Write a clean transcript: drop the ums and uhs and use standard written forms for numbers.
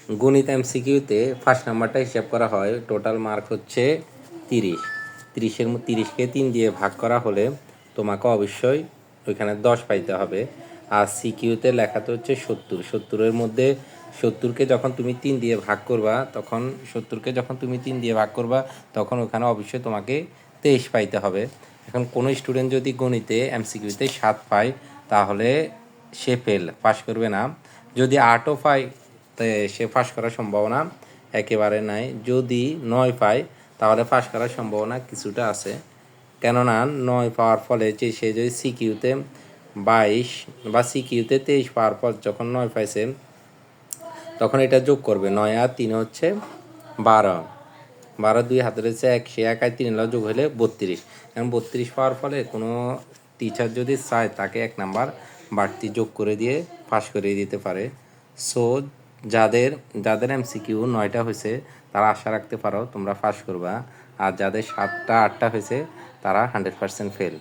গণিত এমসিকিউতে ফার্স্ট নাম্বারটা হিসাব করা হয়, টোটাল মার্ক হচ্ছে 30। 30কে 3 দিয়ে ভাগ করা হলে তোমাকে অবশ্যই ওইখানে 10 পাইতে হবে। আর সিকিউতে লেখাতে হচ্ছে 70। 70-এর মধ্যে 70কে যখন তুমি 3 দিয়ে ভাগ করবা তখন ওখানে অবশ্যই তোমাকে 23 পাইতে হবে। এখন কোনো স্টুডেন্ট যদি গণিতে এমসিকিউতে 7 পায় তাহলে সে ফেল, পাস করবে না। যদি 8ও পায় সে পাস করার সম্ভাবনা একেবারে নাই। যদি 9 পায় তাহলে পাস করার সম্ভাবনা কিছুটা আছে, কেননা 9 পাওয়ার ফলে সে যদি সিকিউতে 22 বা সিকিউতে 23 পাওয়ার পর যখন 9 পাইছে তখন এটা যোগ করবে। 9 আর 3 হচ্ছে 12, 2 হাতে রয়েছে 1, সে 1 আর 3 যোগ হলে 32। এখন 32 পাওয়ার ফলে কোনো টিচার যদি চায় তাকে 1 নাম্বার বাড়তি যোগ করে দিয়ে পাস করিয়ে দিতে পারে। সো যাদের এমসিকিউ 9টা হয়েছে তারা আশা রাখতে পারো তোমরা পাস করবা, আর যাদের 7টা 8টা হয়েছে তারা 100% ফেল।